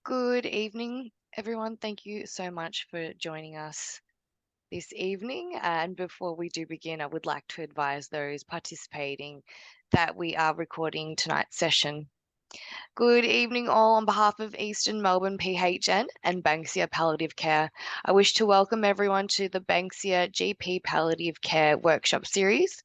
Good evening, everyone. Thank you so much for joining us this evening. And before we do begin, I would like to advise those participating that we are recording tonight's session. Good evening, all. On behalf of Eastern Melbourne PHN and Banksia Palliative Care, I wish to welcome everyone to the Banksia GP Palliative Care Workshop Series,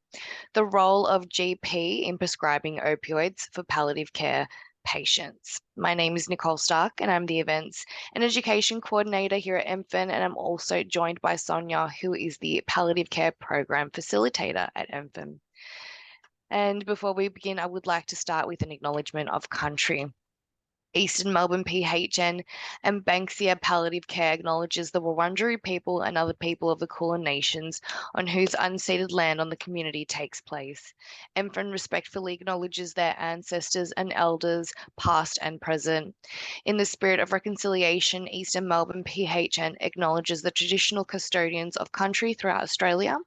the role of GP in prescribing opioids for palliative care patients. My name is Nicole Stark, and I'm the Events and Education Coordinator here at MFIN, and I'm also joined by Sonia, who is the Palliative Care Program Facilitator at MFIN. And before we begin, I would like to start with an acknowledgement of country. Eastern Melbourne PHN and Banksia Palliative Care acknowledges the Wurundjeri people and other people of the Kulin Nations on whose unceded land on the community takes place. MFIN respectfully acknowledges their ancestors and elders, past and present. In the spirit of reconciliation, Eastern Melbourne PHN acknowledges the traditional custodians of country throughout Australia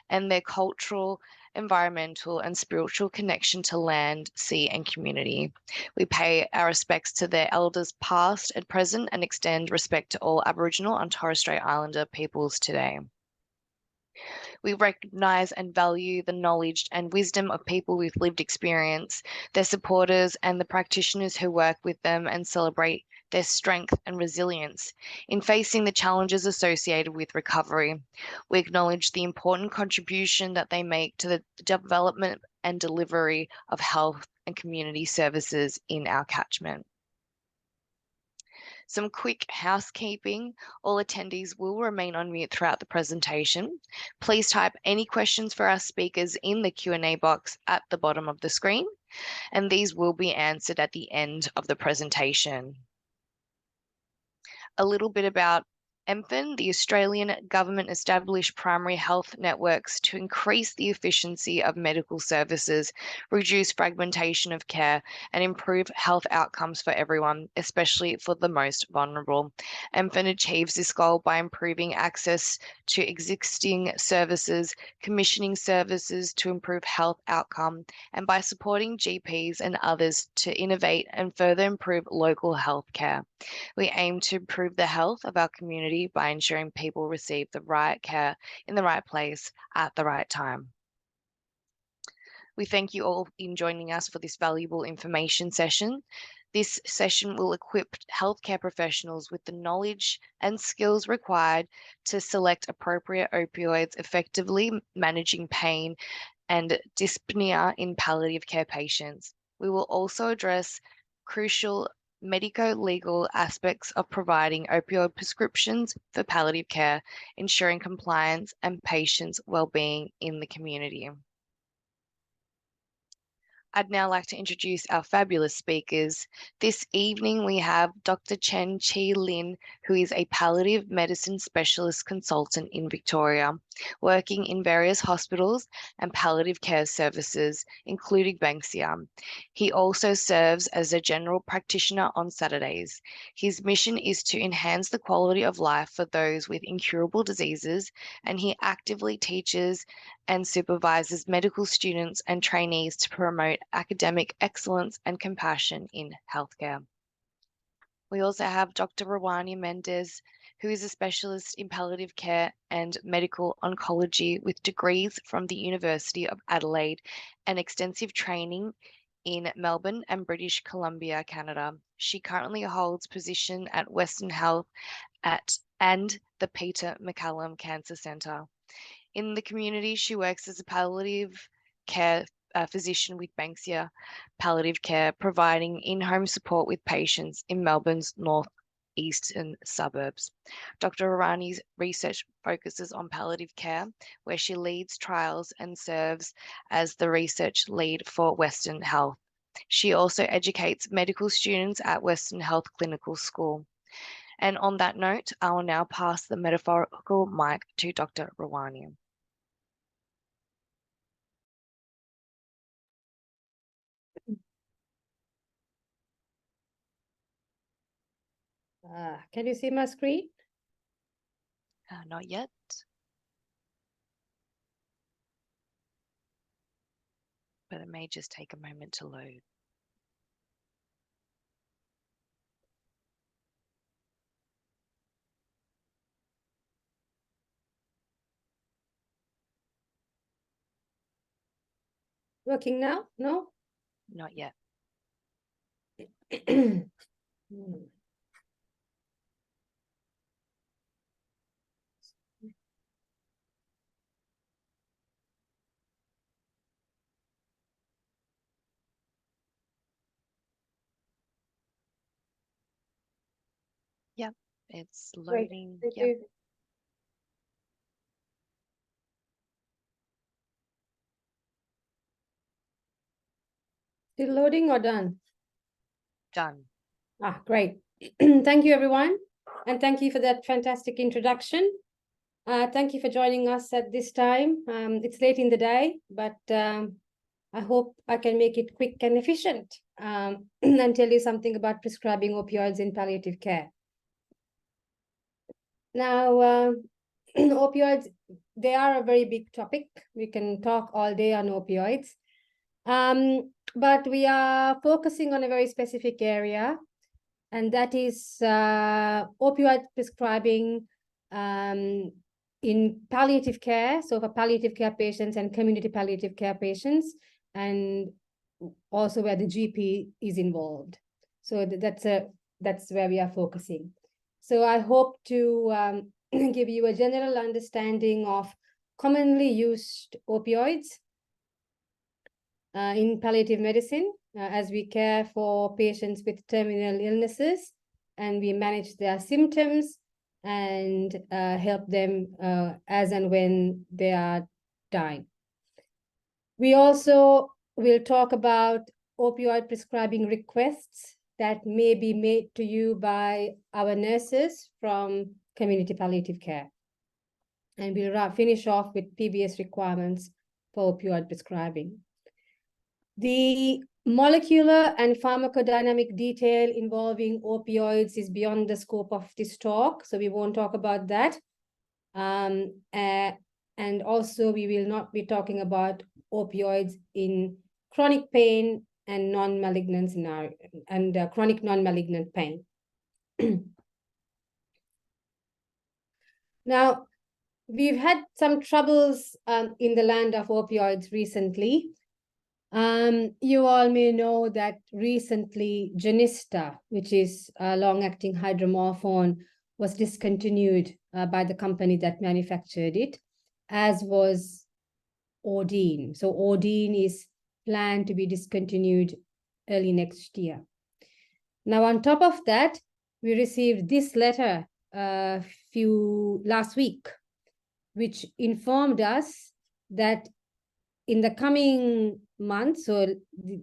and their cultural, environmental, and spiritual connection to land, sea, and community. We pay our respects to their elders past and present and extend respect to all Aboriginal and Torres Strait Islander peoples today. We recognise and value the knowledge and wisdom of people with lived experience, their supporters, and the practitioners who work with them, and celebrate their strength and resilience in facing the challenges associated with recovery. We acknowledge the important contribution that they make to the development and delivery of health and community services in our catchment. Some quick housekeeping. All attendees will remain on mute throughout the presentation. Please type any questions for our speakers in the Q&A box at the bottom of the screen, and these will be answered at the end of the presentation. A little bit about MFIN, the Australian government established primary health networks to increase the efficiency of medical services, reduce fragmentation of care, and improve health outcomes for everyone, especially for the most vulnerable. MFIN achieves this goal by improving access to existing services, commissioning services to improve health outcome, and by supporting GPs and others to innovate and further improve local health care. We aim to improve the health of our community by ensuring people receive the right care in the right place at the right time. We thank you all in joining us for this valuable information session. This session will equip healthcare professionals with the knowledge and skills required to select appropriate opioids, effectively managing pain and dyspnea in palliative care patients. We will also address crucial medico-legal aspects of providing opioid prescriptions for palliative care, ensuring compliance and patients' well-being in the community. I'd now like to introduce our fabulous speakers. This evening we have Dr. Chien-Che, who is a palliative medicine specialist consultant in Victoria, working in various hospitals and palliative care services, including Banksia. He also serves as a general practitioner on Saturdays. His mission is to enhance the quality of life for those with incurable diseases, and he actively teaches and supervises medical students and trainees to promote academic excellence and compassion in healthcare. We also have Dr. Ruwani Mendis, who is a specialist in palliative care and medical oncology with degrees from the University of Adelaide and extensive training in Melbourne and British Columbia, Canada. She currently holds position at Western Health and the Peter MacCallum Cancer Centre. In the community, she works as a palliative care physician with Banksia Palliative Care, providing in-home support with patients in Melbourne's northeastern suburbs. Dr. Ruwani's research focuses on palliative care, where she leads trials and serves as the research lead for Western Health. She also educates medical students at Western Health Clinical School. And on that note, I will now pass the metaphorical mic to Dr. Ruwani. Can you see my screen? Not yet. But it may just take a moment to load. Working now? No? Not yet. Yep, it's Great. loading. Thank Yep, you. Still loading or done? done. Ah, great. Thank you, everyone. And thank you for that fantastic introduction. Thank you for joining us at this time. It's late in the day, but I hope I can make it quick and efficient and tell you something about prescribing opioids in palliative care. Now, opioids, they are a very big topic. We can talk all day on opioids. But we are focusing on a very specific area, and that is opioid prescribing in palliative care. So for palliative care patients and community palliative care patients, and also where the GP is involved. So that's where we are focusing. So I hope to give you a general understanding of commonly used opioids in palliative medicine as we care for patients with terminal illnesses, and we manage their symptoms and help them as and when they are dying. We also will talk about opioid prescribing requests that may be made to you by our nurses from community palliative care. And we'll finish off with PBS requirements for opioid prescribing. The molecular and pharmacodynamic detail involving opioids is beyond the scope of this talk, so we won't talk about that. And also, we will not be talking about opioids in chronic pain and non-malignant scenario and chronic non-malignant pain. Now, we've had some troubles in the land of opioids recently. You all may know that recently Genista, which is a long-acting hydromorphone, was discontinued by the company that manufactured it, as was Odine. So Odine is planned to be discontinued early next year. Now, on top of that, we received this letter last week, which informed us that in the coming months, so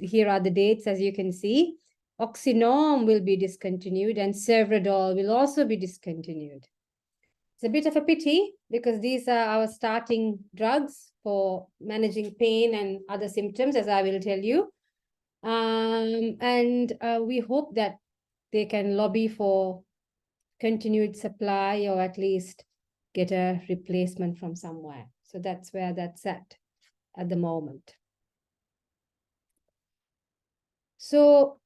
here are the dates, as you can see, Oxynorm will be discontinued and Servradol will also be discontinued. It's a bit of a pity because these are our starting drugs for managing pain and other symptoms, as I will tell you. And we hope that they can lobby for continued supply or at least get a replacement from somewhere. So that's where that's at the moment. So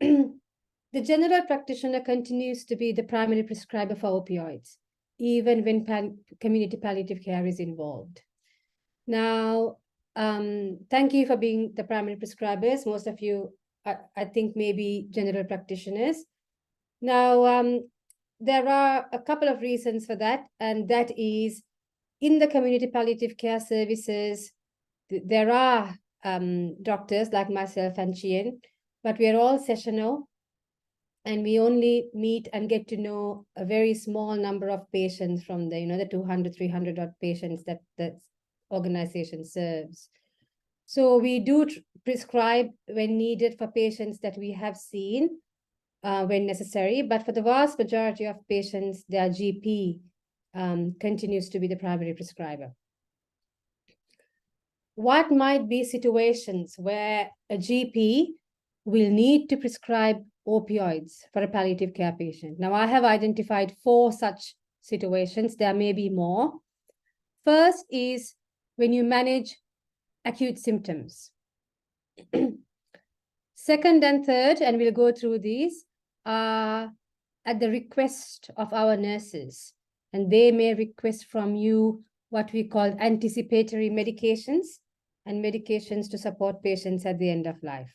the general practitioner continues to be the primary prescriber for opioids, even when community palliative care is involved. Now, thank you for being the primary prescribers. Most of you, I think, may be general practitioners. Now, there are a couple of reasons for that, and that is in the community palliative care services, there are doctors like myself and Chien, but we are all sessional, and we only meet and get to know a very small number of patients from the 200, 300 odd patients that organization serves. So we do prescribe when needed for patients that we have seen when necessary, but for the vast majority of patients, their GP continues to be the primary prescriber. What might be situations where a GP will need to prescribe opioids for a palliative care patient? Now, I have identified 4 such situations. There may be more. First is when you manage acute symptoms. Second and third, and we'll go through these, are at the request of our nurses, and they may request from you what we call anticipatory medications. and medications to support patients at the end of life.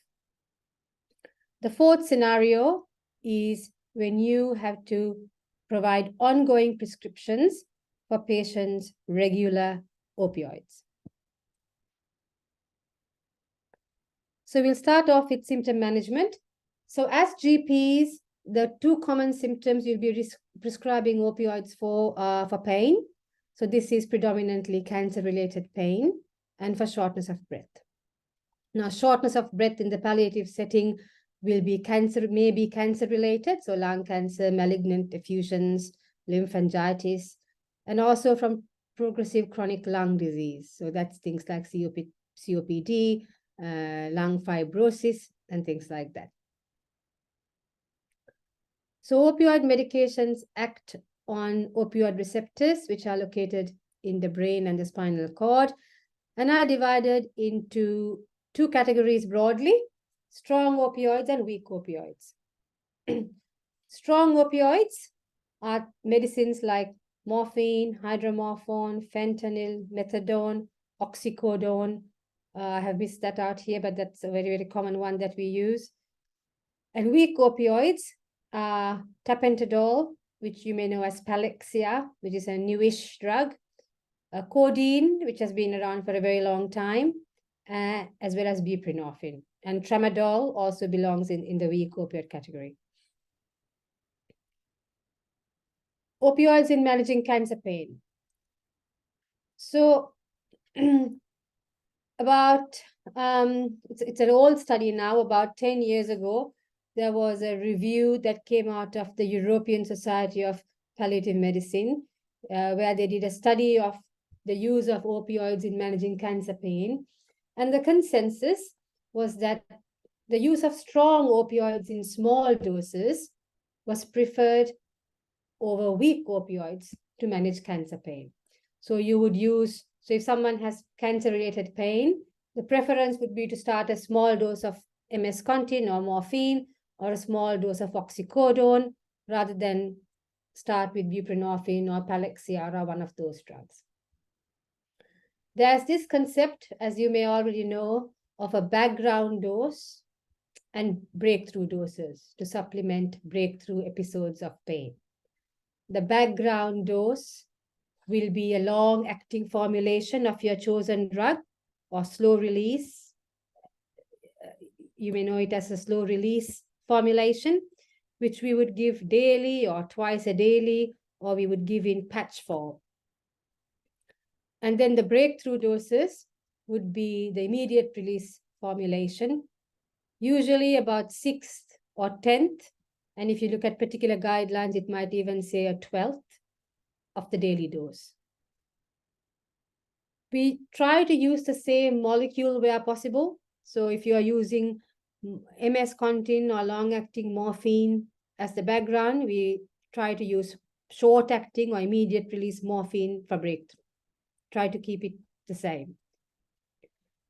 The fourth scenario is when you have to provide ongoing prescriptions for patients' regular opioids. So we'll start off with symptom management. So as GPs, the two common symptoms you'll be prescribing opioids for pain. So this is predominantly cancer-related pain and for shortness of breath. Now, shortness of breath in the palliative setting will be may be cancer-related, so lung cancer, malignant effusions, lymphangitis, and also from progressive chronic lung disease. So that's things like COPD, lung fibrosis, and things like that. So opioid medications act on opioid receptors, which are located in the brain and the spinal cord, and are divided into two categories broadly: strong opioids and weak opioids. Strong opioids are medicines like morphine, hydromorphone, fentanyl, methadone, oxycodone. I have missed that out here, but that's a very, very common one that we use. And weak opioids are tapentadol, which you may know as Palexia, which is a newish drug, codeine, which has been around for a very long time, as well as buprenorphine. And tramadol also belongs in the weak opioid category. Opioids in managing cancer pain. So it's an old study now. About 10 years ago, there was a review that came out of the European Society of Palliative Medicine, where they did a study of the use of opioids in managing cancer pain. And the consensus was that the use of strong opioids in small doses was preferred over weak opioids to manage cancer pain. So if someone has cancer-related pain, the preference would be to start a small dose of MS-Contin or morphine or a small dose of oxycodone rather than start with buprenorphine or Palexia or one of those drugs. There's this concept, as you may already know, of a background dose and breakthrough doses to supplement breakthrough episodes of pain. The background dose will be a long-acting formulation of your chosen drug or slow release. You may know it as a slow release formulation, which we would give daily or twice a daily, or we would give in patch form. And then the breakthrough doses would be the immediate release formulation, usually about 6th or 10th. And if you look at particular guidelines, it might even say a 12th of the daily dose. We try to use the same molecule where possible. So if you are using MS-Contin or long-acting morphine as the background, we try to use short-acting or immediate release morphine for breakthrough. Try to keep it the same.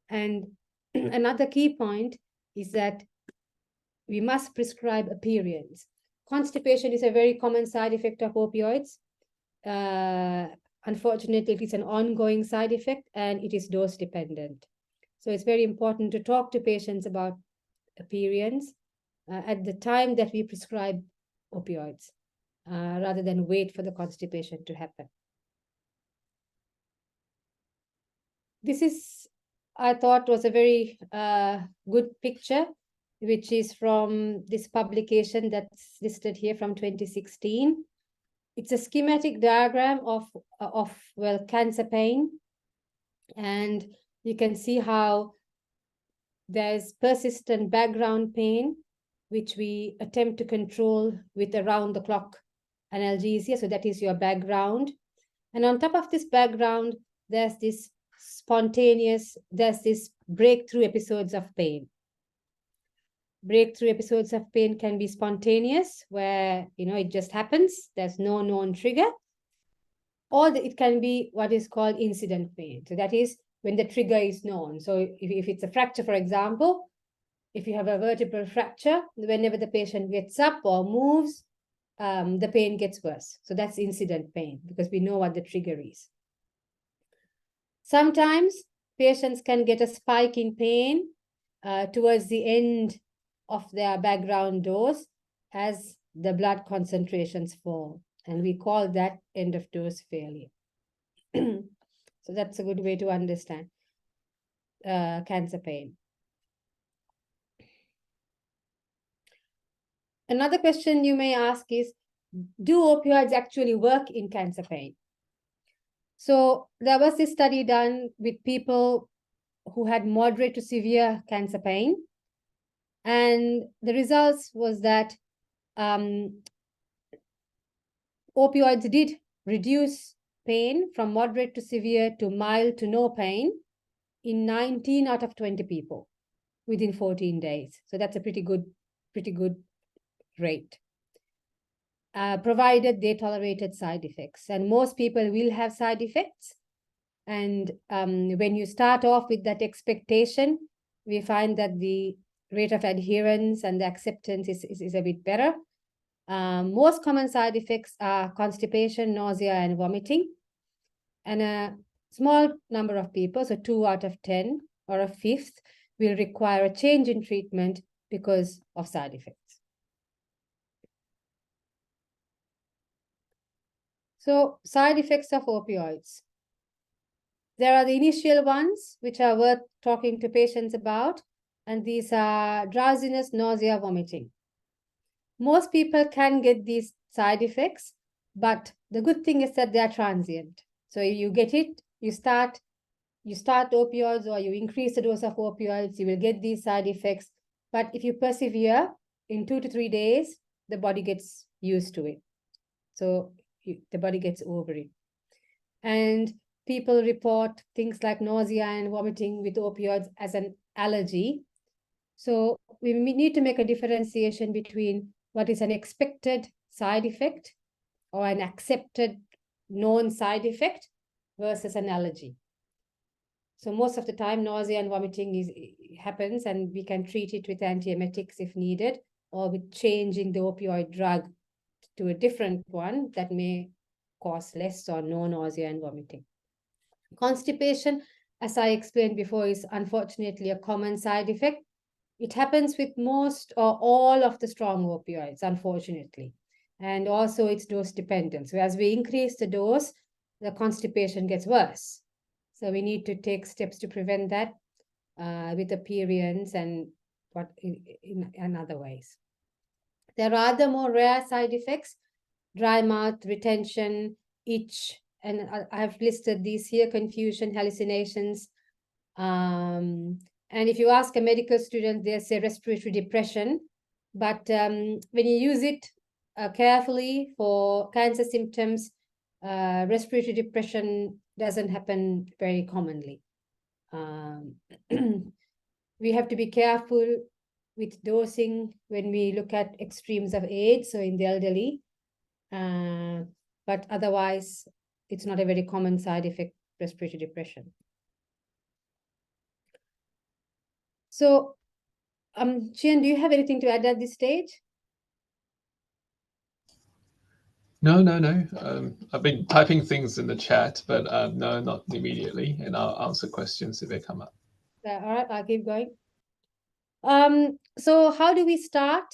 And another key point is that we must prescribe aperients. Constipation is a very common side effect of opioids. Unfortunately, it is an ongoing side effect and it is dose dependent. So it's very important to talk to patients about aperients at the time that we prescribe opioids, rather than wait for the constipation to happen. This is, I thought, was a very good picture, which is from this publication that's listed here from 2016. It's a schematic diagram of cancer pain. And you can see how there's persistent background pain, which we attempt to control with around-the-clock analgesia. So that is your background. And on top of this background, there's this breakthrough episodes of pain. Breakthrough episodes of pain can be spontaneous, where, it just happens. There's no known trigger. Or it can be what is called incident pain. So that is when the trigger is known. So if it's a fracture, for example, if you have a vertebral fracture, whenever the patient gets up or moves, the pain gets worse. So that's incident pain because we know what the trigger is. Sometimes patients can get a spike in pain towards the end of their background dose as the blood concentrations fall. And we call that end of dose failure. So that's a good way to understand cancer pain. Another question you may ask is, do opioids actually work in cancer pain? So there was this study done with people who had moderate to severe cancer pain. And the results was that opioids did reduce pain from moderate to severe to mild to no pain in 19 out of 20 people within 14 days. So that's a pretty good rate, provided they tolerated side effects. And most people will have side effects. And when you start off with that expectation, we find that the rate of adherence and the acceptance is a bit better. Most common side effects are constipation, nausea, and vomiting. And a small number of people, so 2 out of 10 or a fifth, will require a change in treatment because of side effects. So side effects of opioids. There are the initial ones, which are worth talking to patients about, and these are drowsiness, nausea, vomiting. Most people can get these side effects, but the good thing is that they are transient. So you get it, you start opioids or you increase the dose of opioids, you will get these side effects. But if you persevere, in 2 to 3 days, the body gets used to it. So the body gets over it. And people report things like nausea and vomiting with opioids as an allergy. So we need to make a differentiation between what is an expected side effect or an accepted known side effect versus an allergy. So most of the time, nausea and vomiting happens, and we can treat it with antiemetics if needed, or with changing the opioid drug to a different one that may cause less or no nausea and vomiting. Constipation, as I explained before, is unfortunately a common side effect. It happens with most or all of the strong opioids, unfortunately. And also it's dose dependent. So as we increase the dose, the constipation gets worse. So we need to take steps to prevent that with aperients and in other ways. There are other more rare side effects: dry mouth, retention, itch, and I have listed these here: confusion, hallucinations. And if you ask a medical student, they say respiratory depression. But when you use it carefully for cancer symptoms, respiratory depression doesn't happen very commonly. We have to be careful with dosing when we look at extremes of age, so in the elderly. But otherwise, it's not a very common side effect, respiratory depression. So, Chien, do you have anything to add at this stage? No. I've been typing things in the chat, but no, not immediately. And I'll answer questions if they come up. All right, I'll keep going. So how do we start?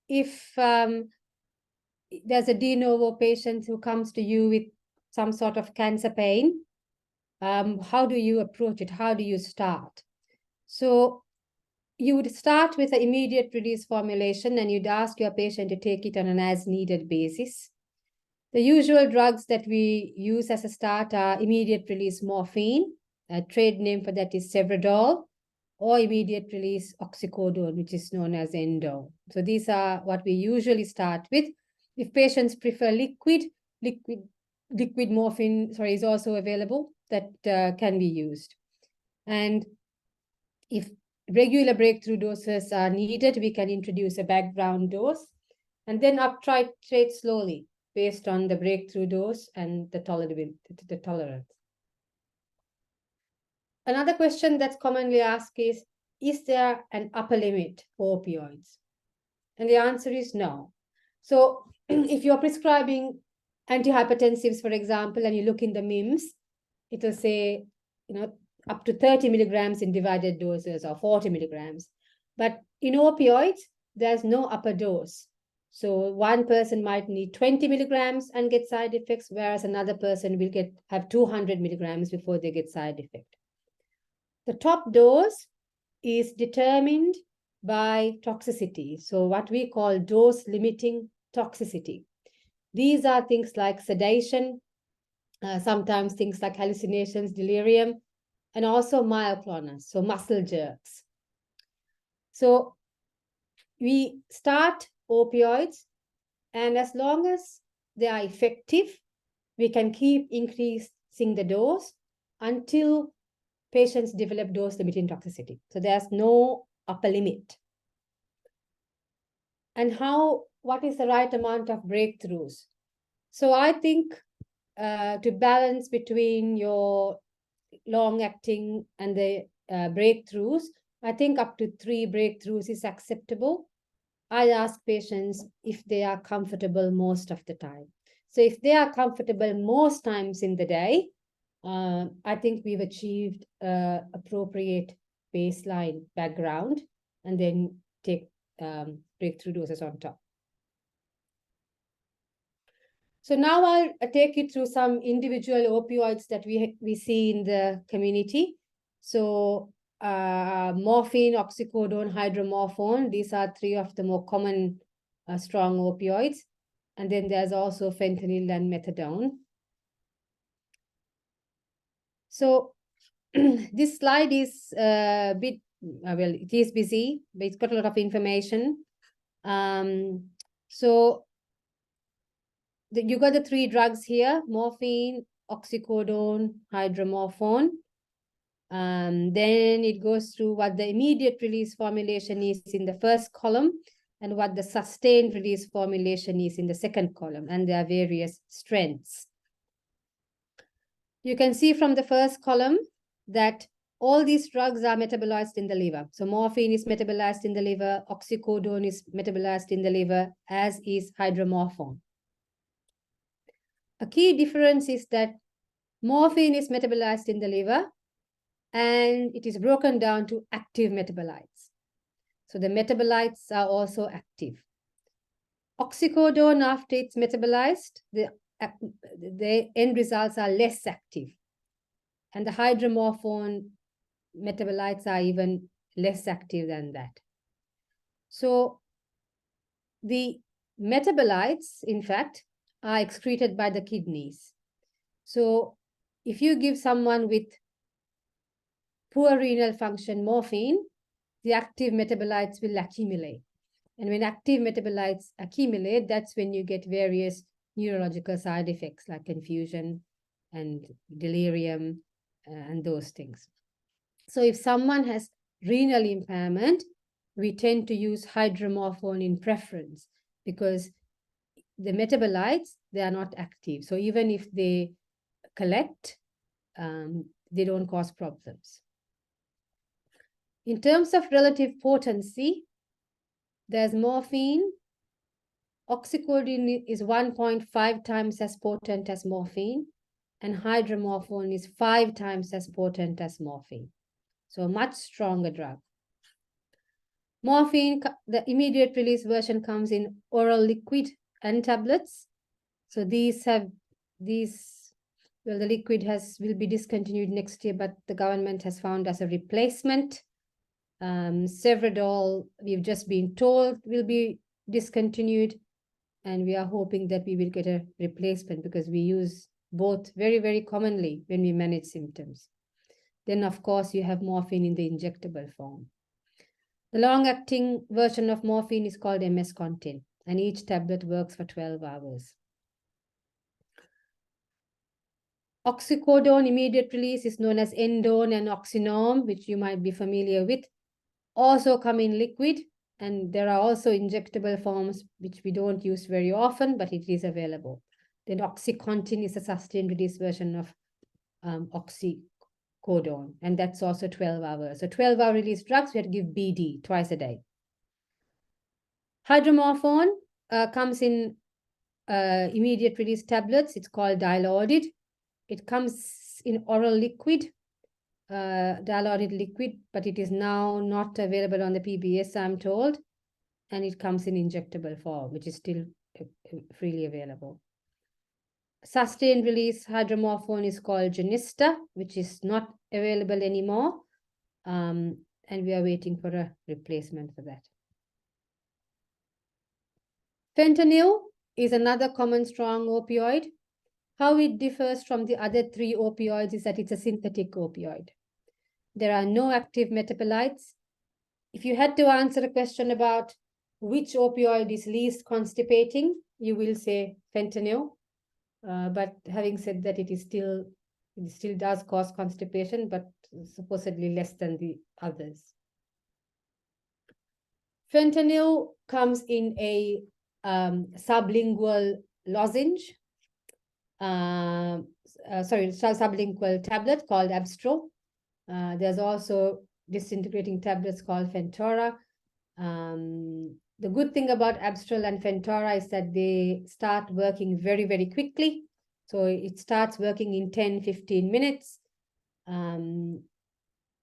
If there's a de novo patient who comes to you with some sort of cancer pain, how do you approach it? How do you start? So you would start with an immediate release formulation, and you'd ask your patient to take it on an as-needed basis. The usual drugs that we use as a start are immediate release morphine, a trade name for that is Sevrodol, or immediate release oxycodone, which is known as Endo. So these are what we usually start with. If patients prefer liquid morphine, is also available that can be used. And if regular breakthrough doses are needed, we can introduce a background dose and then uptitrate slowly based on the breakthrough dose and the tolerance. Another question that's commonly asked is there an upper limit for opioids? And the answer is no. So if you're prescribing antihypertensives, for example, and you look in the MIMS, it will say, up to 30 milligrams in divided doses or 40 milligrams. But in opioids, there's no upper dose. So one person might need 20 milligrams and get side effects, whereas another person will have 200 milligrams before they get side effect. The top dose is determined by toxicity. So what we call dose limiting toxicity. These are things like sedation, sometimes things like hallucinations, delirium, and also myoclonus, so muscle jerks. So we start opioids, and as long as they are effective, we can keep increasing the dose until patients develop dose-limiting toxicity. So there's no upper limit. And what is the right amount of breakthroughs? So I think to balance between your long-acting and the breakthroughs, I think up to 3 breakthroughs is acceptable. I ask patients if they are comfortable most of the time. So if they are comfortable most times in the day, I think we've achieved appropriate baseline background and then take breakthrough doses on top. So now I'll take you through some individual opioids that we see in the community. So morphine, oxycodone, hydromorphone, these are 3 of the more common strong opioids. And then there's also fentanyl and methadone. So this slide is a bit, well, it is busy, but it's got a lot of information. So you got the 3 drugs here: morphine, oxycodone, hydromorphone. Then it goes through what the immediate release formulation is in the first column and what the sustained release formulation is in the second column, and there are various strengths. You can see from the first column that all these drugs are metabolized in the liver. So morphine is metabolized in the liver, oxycodone is metabolized in the liver, as is hydromorphone. A key difference is that morphine is metabolized in the liver and it is broken down to active metabolites. So the metabolites are also active. Oxycodone, after it's metabolized, the end results are less active. And the hydromorphone metabolites are even less active than that. So the metabolites, in fact, are excreted by the kidneys. So if you give someone with poor renal function morphine, the active metabolites will accumulate. And when active metabolites accumulate, that's when you get various neurological side effects like confusion and delirium and those things. So if someone has renal impairment, we tend to use hydromorphone in preference because the metabolites, they are not active. So even if they collect, they don't cause problems. In terms of relative potency, there's morphine. Oxycodone is 1.5 times as potent as morphine, and hydromorphone is 5 times as potent as morphine. So a much stronger drug. Morphine, the immediate release version comes in oral liquid and tablets. So the liquid will be discontinued next year, but the government has found as a replacement. Sevredol, we've just been told will be discontinued, and we are hoping that we will get a replacement because we use both very, very commonly when we manage symptoms. Then, of course, you have morphine in the injectable form. The long-acting version of morphine is called MS-Contin, and each tablet works for 12 hours. Oxycodone immediate release is known as Endone and Oxynorm, which you might be familiar with. Also come in liquid, and there are also injectable forms which we don't use very often, but it is available. Then OxyContin is a sustained release version of oxycodone, and that's also 12 hours. So 12-hour release drugs, we have to give BD twice a day. Hydromorphone comes in immediate release tablets. It's called Dilaudid. It comes in oral liquid. dilaudid liquid, but it is now not available on the PBS, I'm told, and it comes in injectable form, which is still freely available. Sustained release hydromorphone is called Genista, which is not available anymore, and we are waiting for a replacement for that. Fentanyl is another common strong opioid. How it differs from the other three opioids is that it's a synthetic opioid. There are no active metabolites. If you had to answer a question about which opioid is least constipating, you will say fentanyl. But having said that, it still does cause constipation, but supposedly less than the others. Fentanyl comes in a sublingual lozenge, sublingual tablet called Abstral. There's also disintegrating tablets called Fentora. The good thing about Abstral and Fentora is that they start working very, very quickly. So it starts working in 10-15 minutes, and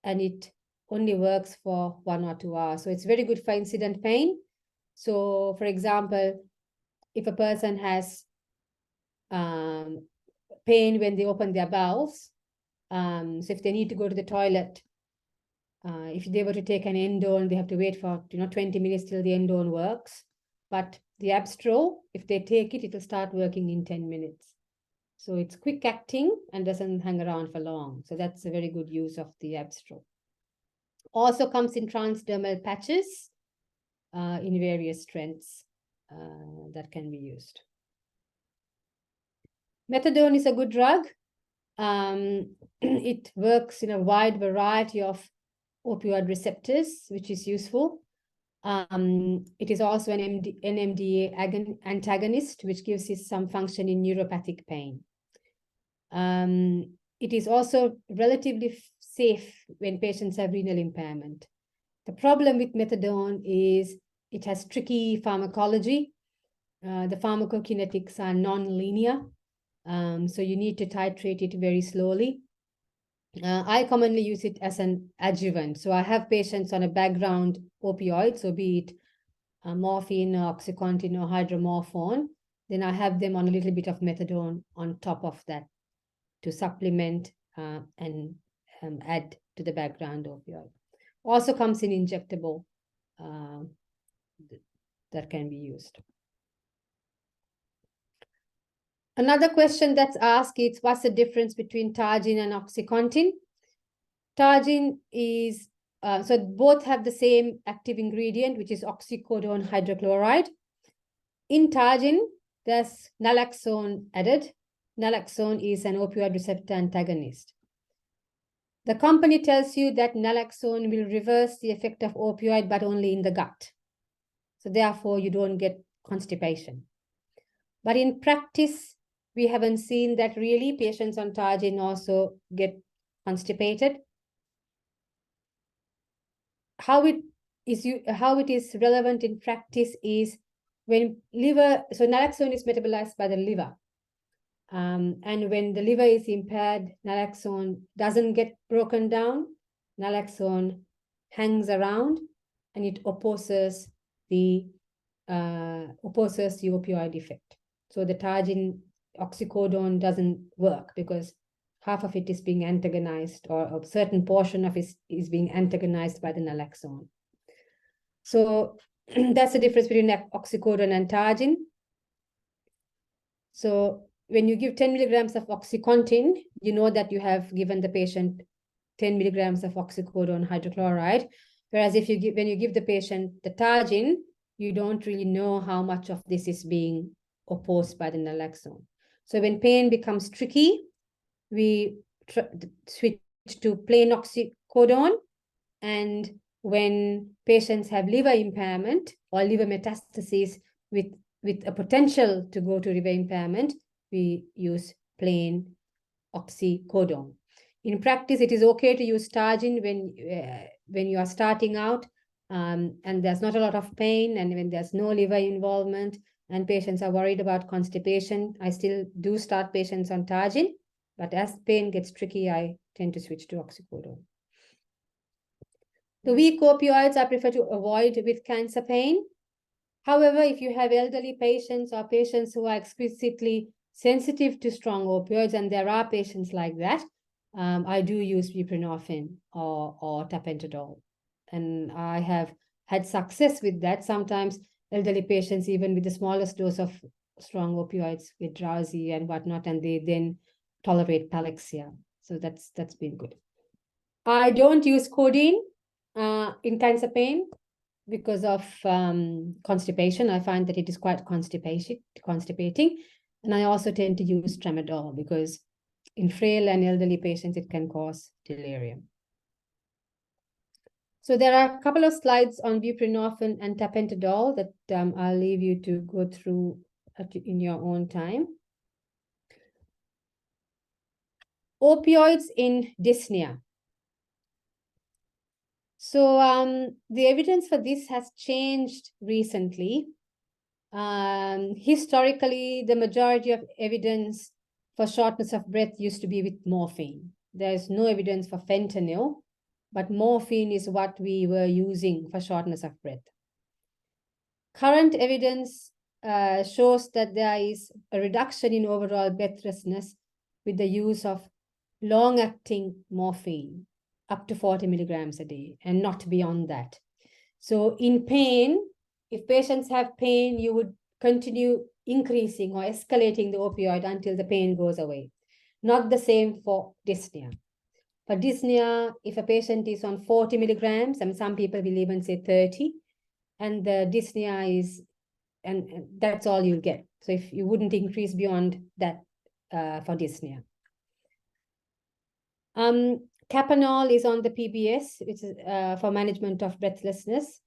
it only works for 1 or 2 hours. So it's very good for incident pain. So for example, if a person has pain when they open their bowels, so if they need to go to the toilet, if they were to take an endone, they have to wait for 20 minutes till the endone works. But the Abstral, if they take it, it will start working in 10 minutes. So it's quick acting and doesn't hang around for long. So that's a very good use of the Abstral. Also comes in transdermal patches in various strengths that can be used. Methadone is a good drug. It works in a wide variety of opioid receptors, which is useful. It is also an NMDA antagonist, which gives it some function in neuropathic pain. It is also relatively safe when patients have renal impairment. The problem with methadone is it has tricky pharmacology. The pharmacokinetics are non-linear, so you need to titrate it very slowly. I commonly use it as an adjuvant. So I have patients on a background opioid, so be it morphine, or OxyContin, or hydromorphone. Then I have them on a little bit of methadone on top of that to supplement and add to the background opioid. Also comes in injectable that can be used. Another question that's asked is, what's the difference between Targin and OxyContin? Targin is, so both have the same active ingredient, which is oxycodone hydrochloride. In Targin, there's naloxone added. Naloxone is an opioid receptor antagonist. The company tells you that naloxone will reverse the effect of opioid, but only in the gut. So therefore, you don't get constipation. But in practice, we haven't seen that really. Patients on Targin also get constipated. How it is relevant in practice is when liver, so naloxone is metabolized by the liver. And when the liver is impaired, naloxone doesn't get broken down. Naloxone hangs around and it opposes the opioid effect. So the Targin oxycodone doesn't work because half of it is being antagonized, or a certain portion of it is being antagonized by the naloxone. So that's the difference between oxycodone and Targin. So when you give 10 milligrams of OxyContin, you know that you have given the patient 10 milligrams of oxycodone hydrochloride. Whereas when you give the patient the Targin, you don't really know how much of this is being opposed by the naloxone. So when pain becomes tricky, we switch to plain oxycodone. And when patients have liver impairment or liver metastases with a potential to go to liver impairment, we use plain oxycodone. In practice, it is okay to use Targin when you are starting out and there's not a lot of pain, and when there's no liver involvement and patients are worried about constipation, I still do start patients on Targin. But as pain gets tricky, I tend to switch to oxycodone. The weak opioids I prefer to avoid with cancer pain. However, if you have elderly patients or patients who are exquisitely sensitive to strong opioids, and there are patients like that, I do use buprenorphine or tapentadol. And I have had success with that. Sometimes elderly patients, even with the smallest dose of strong opioids, get drowsy and whatnot, and they then tolerate Palexia. So that's been good. I don't use codeine in cancer pain because of constipation. I find that it is quite constipating. And I also tend to use tramadol because in frail and elderly patients, it can cause delirium. So there are a couple of slides on buprenorphine and tapentadol that I'll leave you to go through in your own time. Opioids in dyspnea. So the evidence for this has changed recently. Historically, the majority of evidence for shortness of breath used to be with morphine. There's no evidence for fentanyl, but morphine is what we were using for shortness of breath. Current evidence shows that there is a reduction in overall breathlessness with the use of long-acting morphine, up to 40 milligrams a day, and not beyond that. So in pain, if patients have pain, you would continue increasing or escalating the opioid until the pain goes away. Not the same for dyspnea. For dyspnea, if a patient is on 40 milligrams, and some people will even say 30, and the dyspnea is, and that's all you'll get. So if you wouldn't increase beyond that for dyspnea. Capanol is on the PBS, which is for management of breathlessness.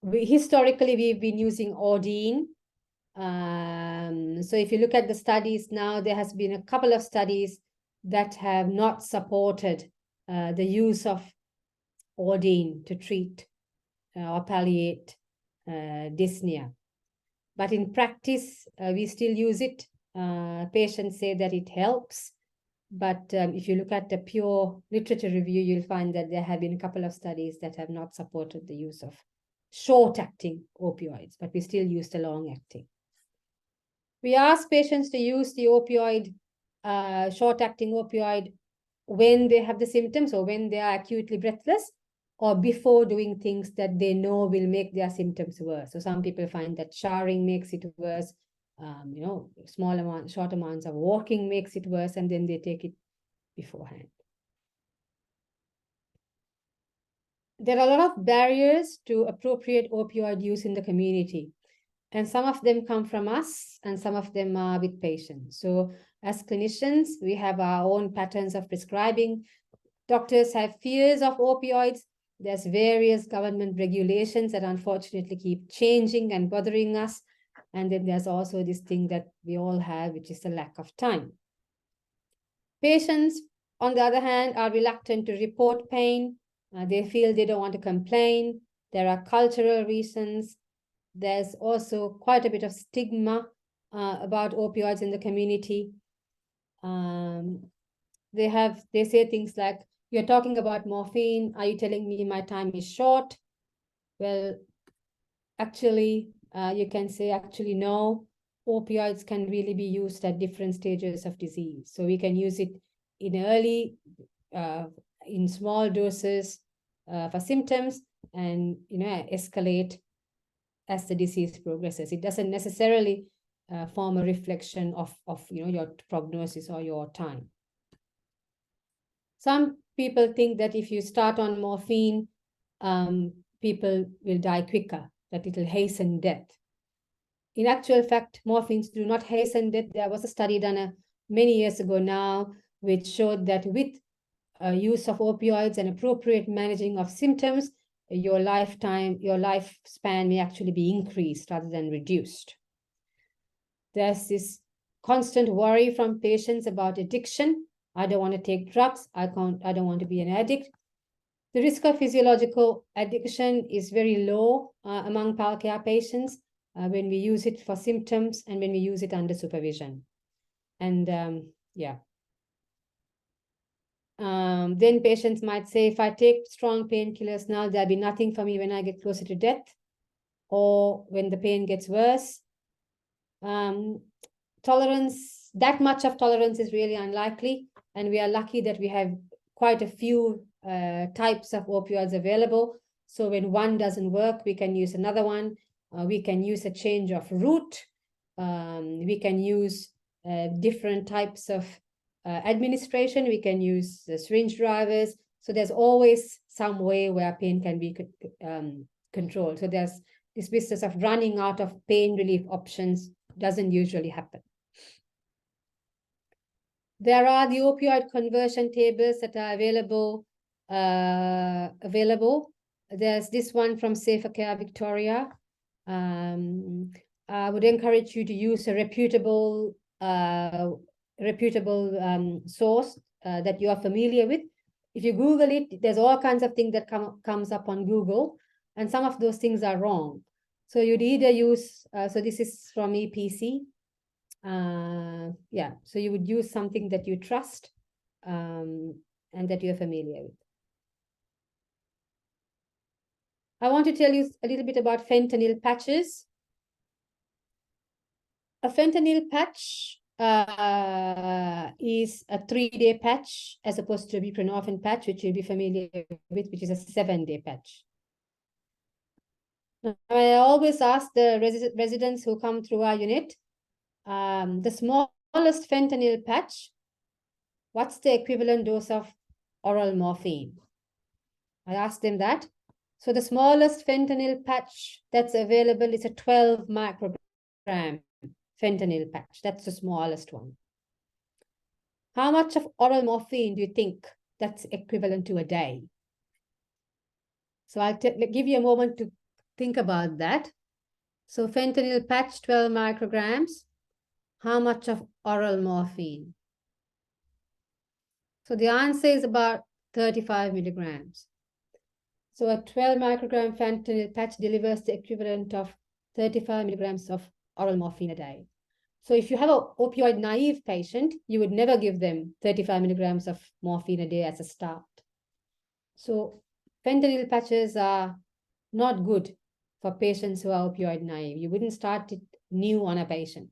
Historically, we've been using Ordine. So if you look at the studies now, there has been a couple of studies that have not supported the use of Ordine to treat or palliate dyspnea. But in practice, we still use it. Patients say that it helps. But if you look at the pure literature review, you'll find that there have been a couple of studies that have not supported the use of short-acting opioids, but we still use the long-acting. We ask patients to use the opioid, short-acting opioid, when they have the symptoms or when they are acutely breathless, or before doing things that they know will make their symptoms worse. So some people find that showering makes it worse. Short amounts of walking makes it worse, and then they take it beforehand. There are a lot of barriers to appropriate opioid use in the community, and some of them come from us, and some of them are with patients. So as clinicians, we have our own patterns of prescribing. Doctors have fears of opioids. There's various government regulations that unfortunately keep changing and bothering us. And then there's also this thing that we all have, which is the lack of time. Patients, on the other hand, are reluctant to report pain. They feel they don't want to complain. There are cultural reasons. There's also quite a bit of stigma about opioids in the community. They say things like, "You're talking about morphine. Are you telling me my time is short?" Well, actually, you can say, actually, no. Opioids can really be used at different stages of disease. So we can use it in early, in small doses for symptoms, and escalate as the disease progresses. It doesn't necessarily form a reflection of your prognosis or your time. Some people think that if you start on morphine, people will die quicker, that it will hasten death. In actual fact, morphines do not hasten death. There was a study done many years ago now, which showed that with use of opioids and appropriate managing of symptoms, your lifespan may actually be increased rather than reduced. There's this constant worry from patients about addiction. I don't want to take drugs. I don't want to be an addict. The risk of physiological addiction is very low among Palliative patients when we use it for symptoms and when we use it under supervision. And yeah. Then patients might say, if I take strong painkillers now, there'll be nothing for me when I get closer to death or when the pain gets worse. Tolerance, that much of tolerance is really unlikely. And we are lucky that we have quite a few types of opioids available. So when one doesn't work, we can use another one. We can use a change of route. We can use different types of administration. We can use syringe drivers. So there's always some way where pain can be controlled. So there's this business of running out of pain relief options doesn't usually happen. There are the opioid conversion tables that are available. There's this one from Safer Care Victoria. I would encourage you to use a reputable source that you are familiar with. If you Google it, there's all kinds of things that comes up on Google, and some of those things are wrong. So you'd either use, so this is from EPC. Yeah, so you would use something that you trust and that you're familiar with. I want to tell you a little bit about fentanyl patches. A fentanyl patch is a 3-day patch as opposed to a buprenorphine patch, which you'll be familiar with, which is a 7-day patch. Now, I always ask the residents who come through our unit, the smallest fentanyl patch, what's the equivalent dose of oral morphine? I ask them that. So the smallest fentanyl patch that's available is a 12 microgram fentanyl patch. That's the smallest one. How much of oral morphine do you think that's equivalent to a day? So I'll give you a moment to think about that. So fentanyl patch, 12 micrograms. How much of oral morphine? So the answer is about 35 milligrams. So a 12 microgram fentanyl patch delivers the equivalent of 35 milligrams of oral morphine a day. So if you have an opioid naive patient, you would never give them 35 milligrams of morphine a day as a start. So fentanyl patches are not good for patients who are opioid naive. You wouldn't start it new on a patient.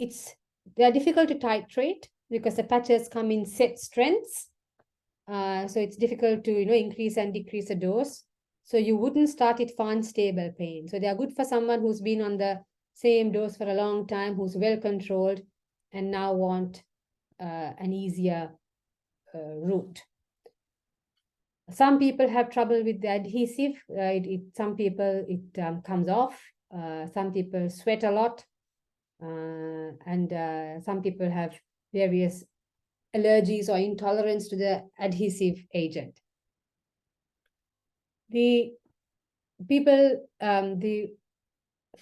They are difficult to titrate because the patches come in set strengths. So it's difficult to increase and decrease the dose. So you wouldn't start it for unstable pain. So they are good for someone who's been on the same dose for a long time, who's well controlled, and now want an easier route. Some people have trouble with the adhesive. Some people it comes off. Some people sweat a lot, and some people have various allergies or intolerance to the adhesive agent. The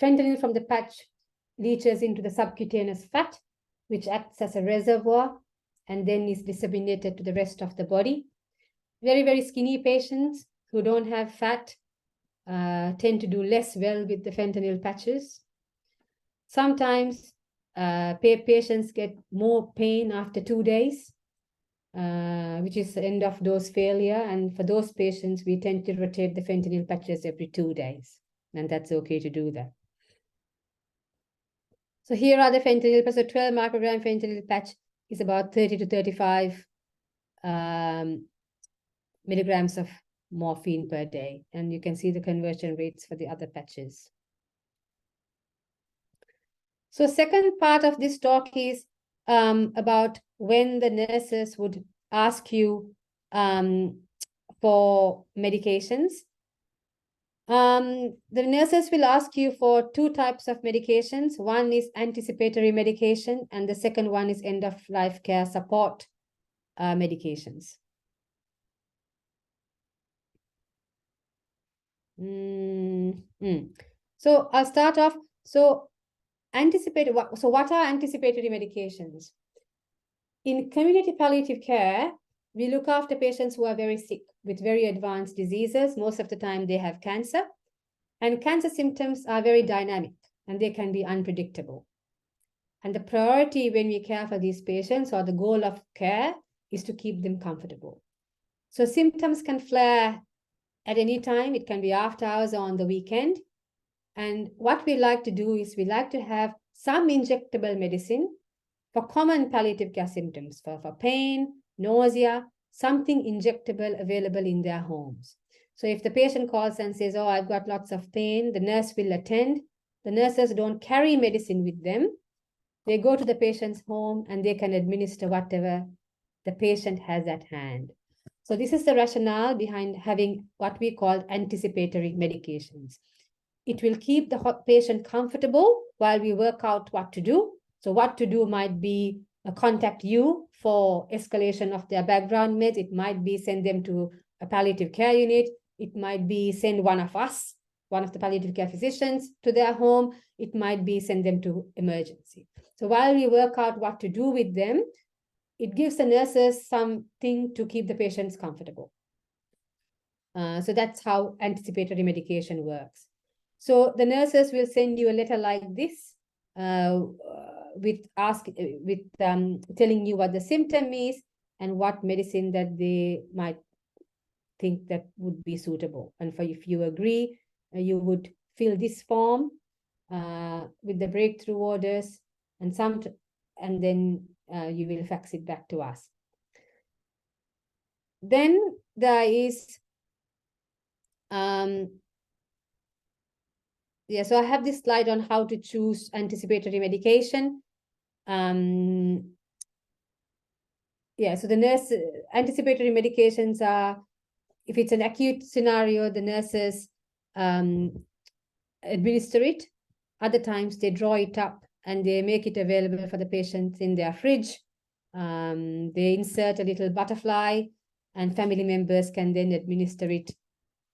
fentanyl from the patch leaches into the subcutaneous fat, which acts as a reservoir and then is disseminated to the rest of the body. Very, very skinny patients who don't have fat tend to do less well with the fentanyl patches. Sometimes patients get more pain after 2 days, which is the end of dose failure. And for those patients, we tend to rotate the fentanyl patches every 2 days. And that's okay to do that. So here are the fentanyl patches. So 12 microgram fentanyl patch is about 30 to 35 milligrams of morphine per day. And you can see the conversion rates for the other patches. So second part of this talk is about when the nurses would ask you for medications. The nurses will ask you for 2 types of medications. One is anticipatory medication, and the second one is end-of-life care support medications. So I'll start off. So what are anticipatory medications? In community palliative care, we look after patients who are very sick with very advanced diseases. Most of the time they have cancer, and cancer symptoms are very dynamic and they can be unpredictable. And the priority when we care for these patients, or the goal of care, is to keep them comfortable. So symptoms can flare at any time. It can be after hours or on the weekend. And what we like to do is we like to have some injectable medicine for common palliative care symptoms, for pain, nausea, something injectable available in their homes. So if the patient calls and says, oh, I've got lots of pain, the nurse will attend. The nurses don't carry medicine with them. They go to the patient's home and they can administer whatever the patient has at hand. So this is the rationale behind having what we call anticipatory medications. It will keep the patient comfortable while we work out what to do. So what to do might be contact you for escalation of their background meds. It might be send them to a palliative care unit. It might be send one of us, one of the palliative care physicians, to their home. It might be send them to emergency. So while we work out what to do with them, it gives the nurses something to keep the patients comfortable. So that's how anticipatory medication works. So the nurses will send you a letter like this with telling you what the symptom is and what medicine that they might think that would be suitable. And if you agree, you would fill this form with the breakthrough orders, and then you will fax it back to us. Then there is so I have this slide on how to choose anticipatory medication. So the anticipatory medications are, if it's an acute scenario, the nurses administer it. Other times they draw it up and they make it available for the patients in their fridge. They insert a little butterfly and family members can then administer it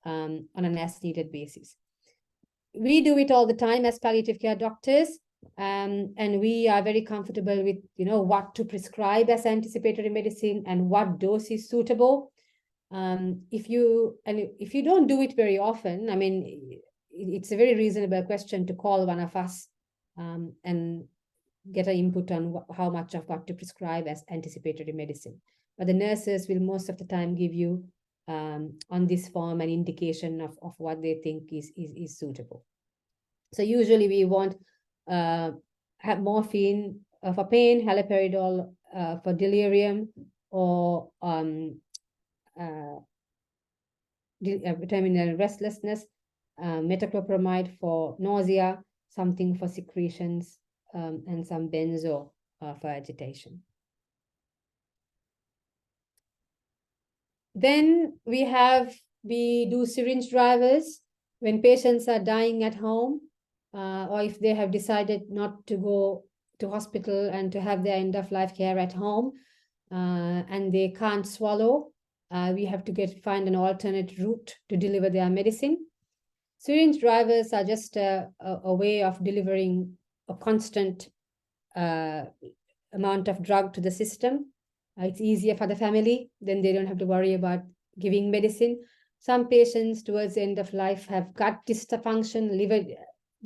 on an as-needed basis. We do it all the time as palliative care doctors, and we are very comfortable with, what to prescribe as anticipatory medicine and what dose is suitable. If you don't do it very often, I mean, it's a very reasonable question to call one of us and get an input on how much of what to prescribe as anticipatory medicine. But the nurses will most of the time give you on this form an indication of what they think is suitable. So usually we want have morphine for pain, haloperidol for delirium, or terminal restlessness, metoclopramide for nausea, something for secretions, and some benzo for agitation. Then we do syringe drivers when patients are dying at home, or if they have decided not to go to hospital and to have their end-of-life care at home, and they can't swallow, we have to find an alternate route to deliver their medicine. Syringe drivers are just a way of delivering a constant amount of drug to the system. It's easier for the family, then they don't have to worry about giving medicine. Some patients towards the end of life have gut dysfunction, liver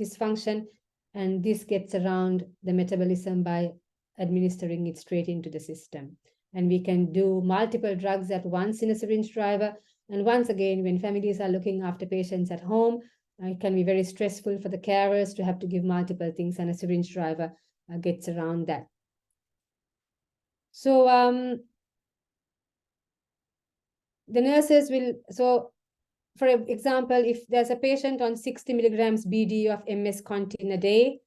dysfunction, and this gets around the metabolism by administering it straight into the system. And we can do multiple drugs at once in a syringe driver. And once again, when families are looking after patients at home, it can be very stressful for the carers to have to give multiple things, and a syringe driver gets around that. So the nurses will, for example, if there's a patient on 60 milligrams BD of MS Contin a day,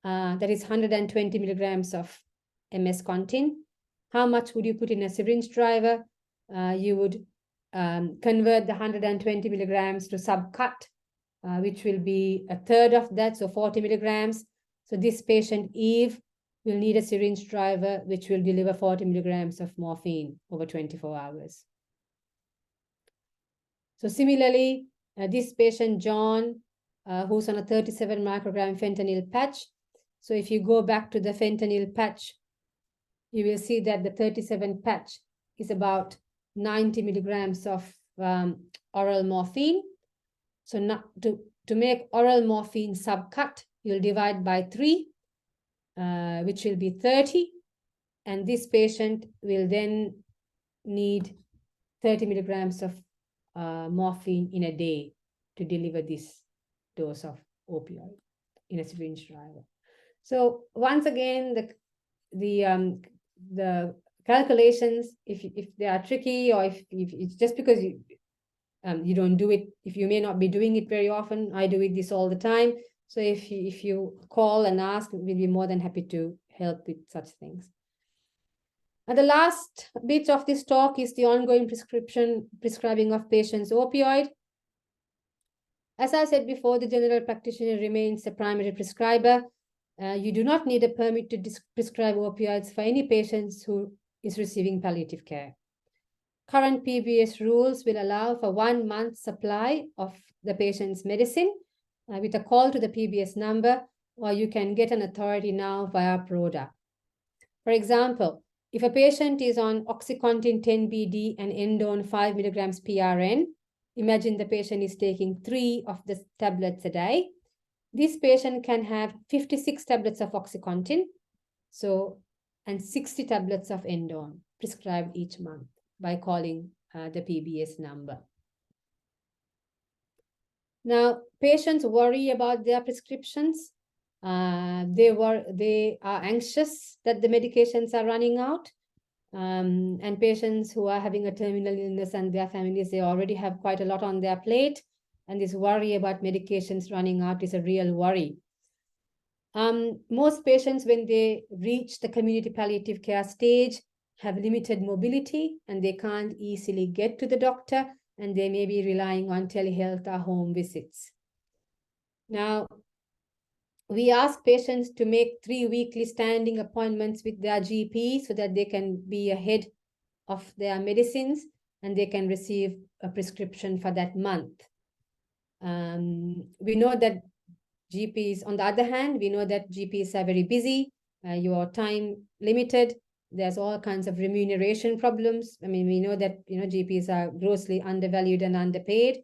that is 120 milligrams of MS Contin, how much would you put in a syringe driver? You would convert the 120 milligrams to subcut, which will be a third of that, so 40 milligrams. So this patient, Eve, will need a syringe driver, which will deliver 40 milligrams of morphine over 24 hours. So similarly, this patient, John, who's on a 37 microgram fentanyl patch. So if you go back to the fentanyl patch, you will see that the 37 patch is about 90 milligrams of oral morphine. So not to make oral morphine subcut, you'll divide by 3. which will be 30, and this patient will then need 30 milligrams of morphine in a day to deliver this dose of opioid in a syringe driver. So once again, the calculations, if they are tricky, or if it's just because you don't do it, if you may not be doing it very often, I do it this all the time. So if you call and ask, we'll be more than happy to help with such things. And the last bit of this talk is the ongoing prescribing of patients opioid. As I said before, the general practitioner remains the primary prescriber. You do not need a permit to prescribe opioids for any patients who is receiving palliative care. Current PBS rules will allow for 1 month supply of the patient's medicine with a call to the PBS number, or you can get an authority now via PRODA. For example, if a patient is on OxyContin 10BD and endone 5 milligrams PRN, imagine the patient is taking 3 of the tablets a day. This patient can have 56 tablets of OxyContin, and 60 tablets of endone prescribed each month by calling the PBS number. Now, patients worry about their prescriptions. They are anxious that the medications are running out. And patients who are having a terminal illness and their families, they already have quite a lot on their plate. And this worry about medications running out is a real worry. Most patients, when they reach the community palliative care stage, have limited mobility and they can't easily get to the doctor, and they may be relying on telehealth or home visits. Now, we ask patients to make 3 weekly standing appointments with their GP so that they can be ahead of their medicines and they can receive a prescription for that month. We know that GPs, on the other hand, we know that GPs are very busy, your time limited. There's all kinds of remuneration problems. I mean, we know that, GPs are grossly undervalued and underpaid.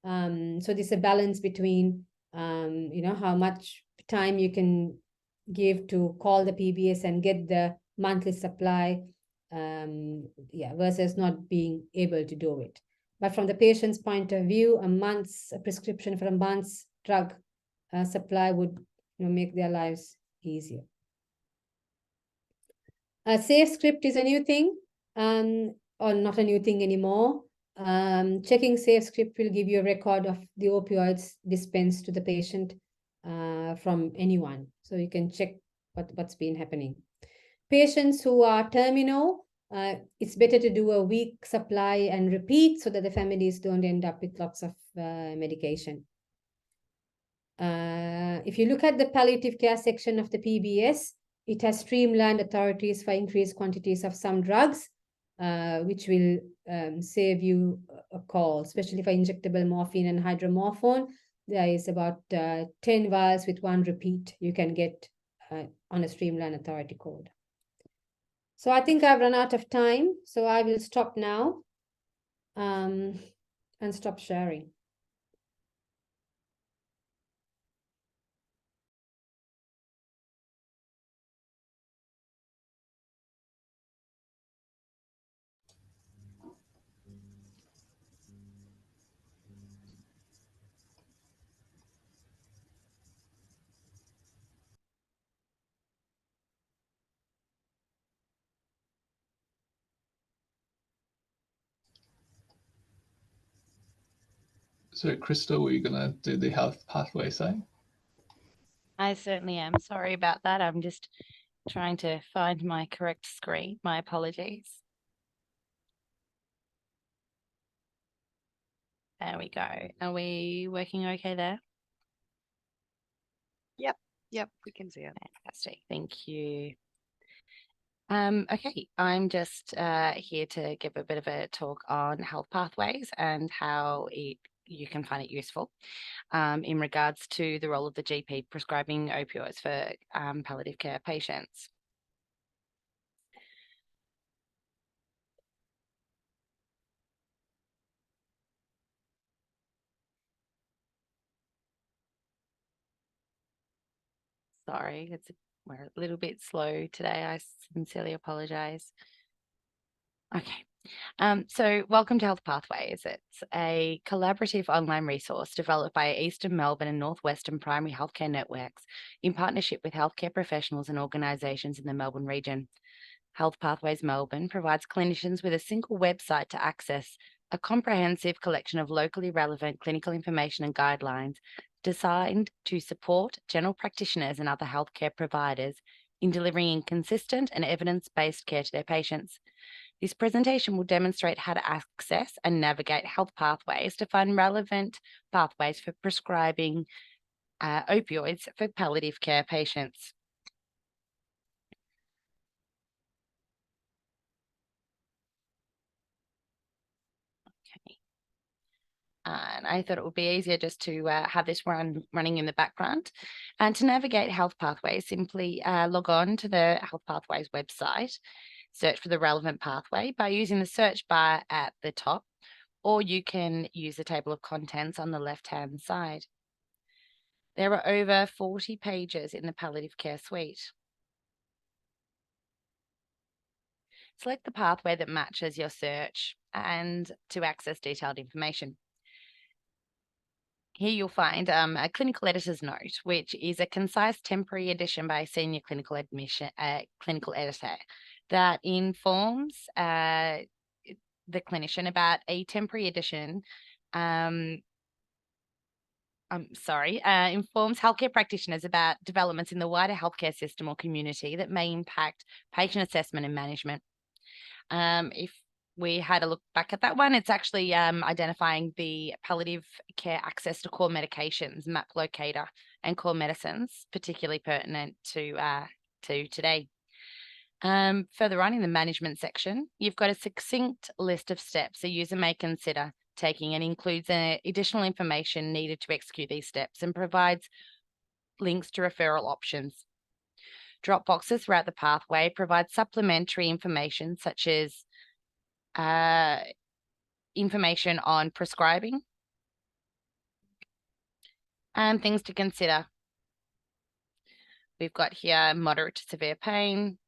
So there's a balance between, how much time you can give to call the PBS and get the monthly supply, versus not being able to do it. But from the patient's point of view, a prescription for a month's drug supply would make their lives easier. A safe script is a new thing, or not a new thing anymore. Checking safe script will give you a record of the opioids dispensed to the patient from anyone. So you can check what's been happening. Patients who are terminal, it's better to do a week supply and repeat so that the families don't end up with lots of medication. If you look at the palliative care section of the PBS, it has streamlined authorities for increased quantities of some drugs, which will save you a call, especially for injectable morphine and hydromorphone. There is about 10 vials with 1 repeat you can get on a streamlined authority code. So I think I've run out of time, so I will stop now and stop sharing. So, Crystal, were you going to do the health pathway side? I certainly am. Sorry about that. I'm just trying to find my correct screen. My apologies. There we go. Are we working okay there? Yep, we can see it. Fantastic. Thank you. Okay, I'm just here to give a bit of a talk on health pathways and how you can find it useful in regards to the role of the GP prescribing opioids for palliative care patients. Sorry, it's We're a little bit slow today. I sincerely apologize. Okay. So welcome to Health Pathways. It's a collaborative online resource developed by Eastern Melbourne and Northwestern primary healthcare networks in partnership with healthcare professionals and organisations in the Melbourne region. Health Pathways Melbourne provides clinicians with a single website to access a comprehensive collection of locally relevant clinical information and guidelines designed to support general practitioners and other healthcare providers in delivering consistent and evidence-based care to their patients. This presentation will demonstrate how to access and navigate health pathways to find relevant pathways for prescribing opioids for palliative care patients. Okay. And I thought it would be easier just to have this running in the background. And to navigate health pathways, simply log on to the Health Pathways website, search for the relevant pathway by using the search bar at the top, or you can use the table of contents on the left-hand side. There are over 40 pages in the palliative care suite. Select the pathway that matches your search and to access detailed information. Here you'll find a clinical editor's note, which is a concise temporary edition by a senior clinical editor that informs the clinician about a temporary edition. Informs healthcare practitioners about developments in the wider healthcare system or community that may impact patient assessment and management. If we had a look back at that one, it's actually identifying the palliative care access to core medications, map locator, and core medicines, particularly pertinent to today. Further on in the management section, you've got a succinct list of steps a user may consider taking and includes additional information needed to execute these steps and provides links to referral options. Drop boxes throughout the pathway provide supplementary information such as information on prescribing and things to consider. We've got here moderate to severe pain,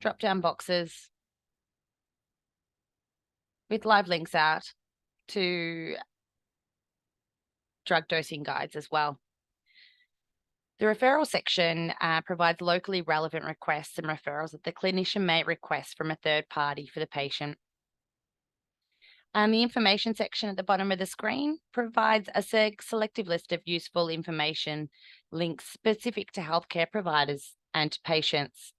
drop-down boxes with live links out to drug dosing guides as well. The referral section provides locally relevant requests and referrals that the clinician may request from a third party for the patient. And the information section at the bottom of the screen provides a selective list of useful information links specific to healthcare providers and to patients.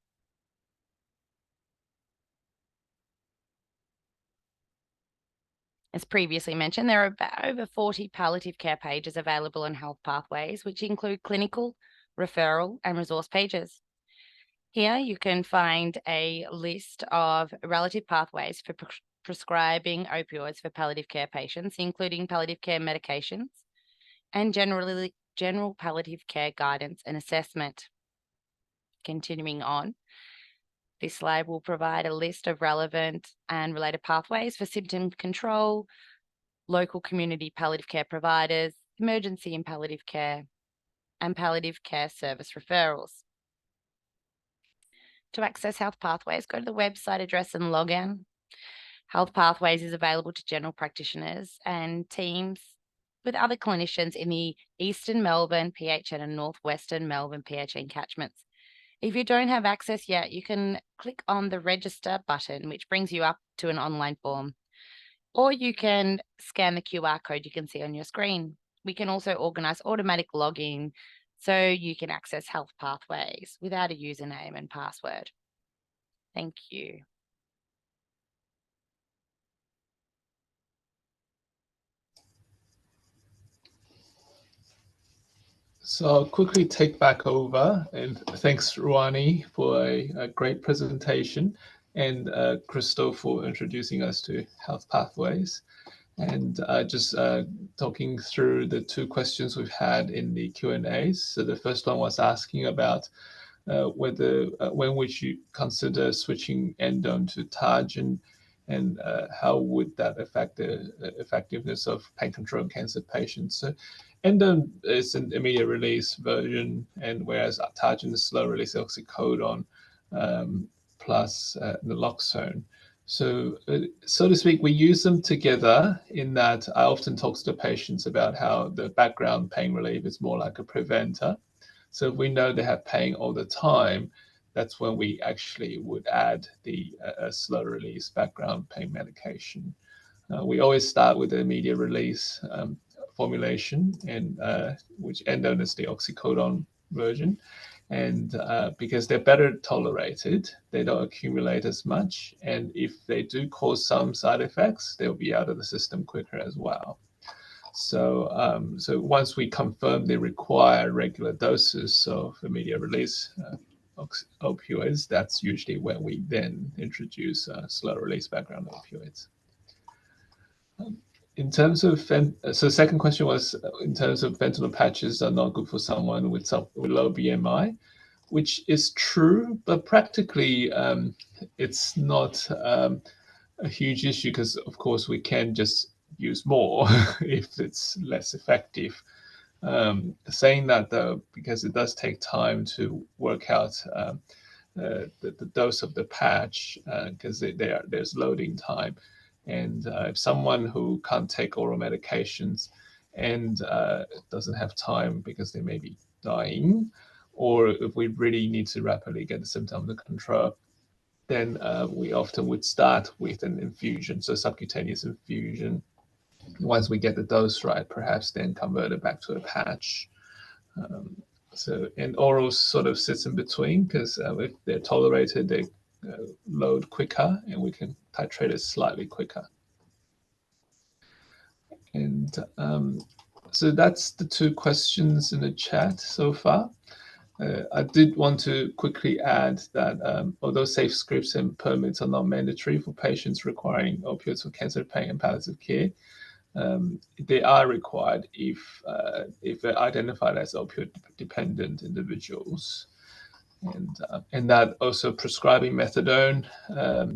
As previously mentioned, there are about over 40 palliative care pages available on Health Pathways, which include clinical, referral, and resource pages. Here you can find a list of relative pathways for prescribing opioids for palliative care patients, including palliative care medications and general palliative care guidance and assessment. Continuing on, this slide will provide a list of relevant and related pathways for symptom control, local community palliative care providers, emergency and palliative care service referrals. To access Health Pathways, go to the website address and log in. Health Pathways is available to general practitioners and teams with other clinicians in the Eastern Melbourne PHN and Northwestern Melbourne PHN catchments. If you don't have access yet, you can click on the register button, which brings you up to an online form, or you can scan the QR code you can see on your screen. We can also organize automatic login so you can access Health Pathways without a username and password. Thank you. So I'll quickly take back over, and thanks Ruwani for a great presentation, and Crystal for introducing us to Health Pathways, and just talking through the two questions we've had in the Q&As. So the first one was asking about when would you consider switching endone to TARG, and how would that affect the effectiveness of pain control in cancer patients. So Endone is an immediate release version, and whereas Targin is slow release oxycodone plus naloxone. So, so to speak, we use them together in that I often talk to the patients about how the background pain relief is more like a preventer. So if we know they have pain all the time, that's when we actually would add the slow release background pain medication. We always start with the immediate release formulation, and which endone is the oxycodone version. And because they're better tolerated, they don't accumulate as much. And if they do cause some side effects, they'll be out of the system quicker as well. So, so once we confirm they require regular doses of immediate release opioids, that's usually when we then introduce slow release background opioids. In terms of so second question was in terms of fentanyl patches are not good for someone with low BMI, which is true, but practically it's not a huge issue because of course we can just use more if it's less effective. Saying that though, because it does take time to work out the dose of the patch because there's loading time. And if someone who can't take oral medications and doesn't have time because they may be dying, or if we really need to rapidly get the symptom under control, then we often would start with an infusion, so subcutaneous infusion. Once we get the dose right, perhaps then convert it back to a patch. So, and oral sort of sits in between because if they're tolerated, they load quicker and we can titrate it slightly quicker. And so that's the two questions in the chat so far. I did want to quickly add that although safe scripts and permits are not mandatory for patients requiring opioids for cancer pain and palliative care, they are required if they're identified as opioid-dependent individuals. And that also prescribing methadone,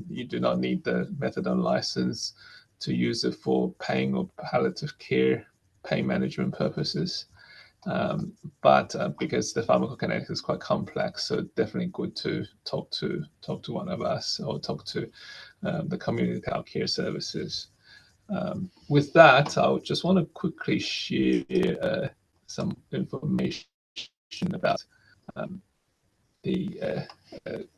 you do not need the methadone license to use it for pain or palliative care pain management purposes. But because the pharmacokinetics is quite complex, so definitely good to talk to one of us or talk to the community health care services. With that, I just want to quickly share some information about the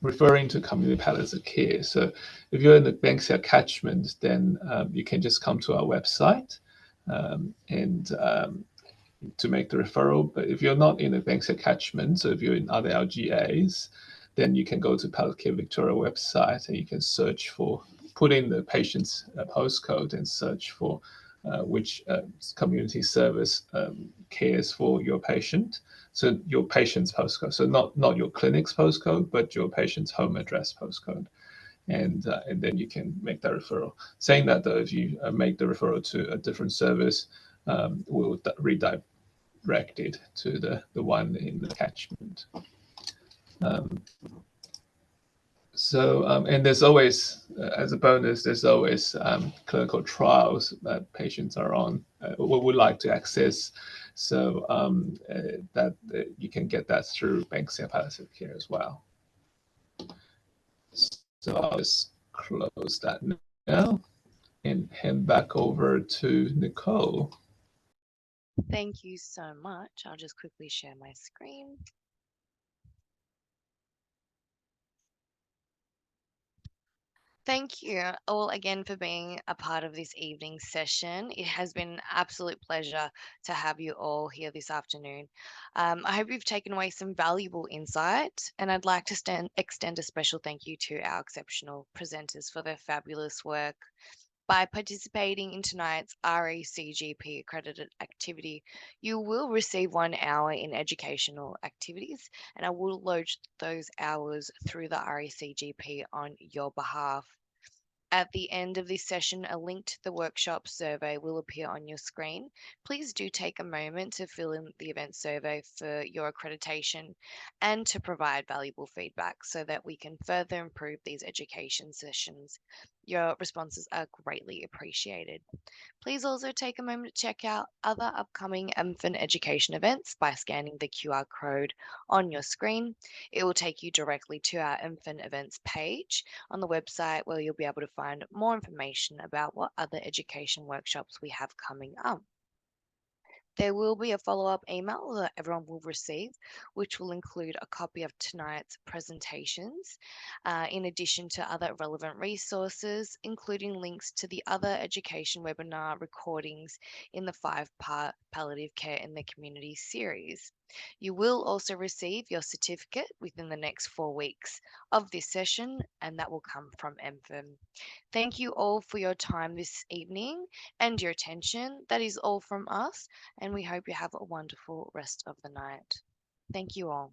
referring to community palliative care. So if you're in the Banksia catchment, then you can just come to our website and to make the referral. But if you're not in the Banksia catchment, so if you're in other LGAs, then you can go to Palliative Care Victoria website and you can search for, put in the patient's postcode and search for which community service cares for your patient. So your patient's postcode, so not your clinic's postcode, but your patient's home address postcode. And then you can make that referral. Saying that though, if you make the referral to a different service, we'll redirect it to the one in the catchment. And there's always, as a bonus, there's always clinical trials that patients are on or would like to access. So that you can get that through Banksia Palliative Care as well. So I'll just close that now and hand back over to Nicole. Thank you so much. I'll just quickly share my screen. Thank you all again for being a part of this evening's session. It has been an absolute pleasure to have you all here this afternoon. I hope you've taken away some valuable insight, and I'd like to extend a special thank you to our exceptional presenters for their fabulous work. By participating in tonight's RACGP accredited activity, you will receive 1 hour in educational activities, and I will load those hours through the RACGP on your behalf. At the end of this session, a link to the workshop survey will appear on your screen. Please do take a moment to fill in the event survey for your accreditation and to provide valuable feedback so that we can further improve these education sessions. Your responses are greatly appreciated. Please also take a moment to check out other upcoming infant education events by scanning the QR code on your screen. It will take you directly to our infant events page on the website, where you'll be able to find more information about what other education workshops we have coming up. There will be a follow-up email that everyone will receive, which will include a copy of tonight's presentations, in addition to other relevant resources, including links to the other education webinar recordings in the 5-part Palliative Care in the Community series. You will also receive your certificate within the next 4 weeks of this session, and that will come from MFIM. Thank you all for your time this evening and your attention. That is all from us, and we hope you have a wonderful rest of the night. Thank you all.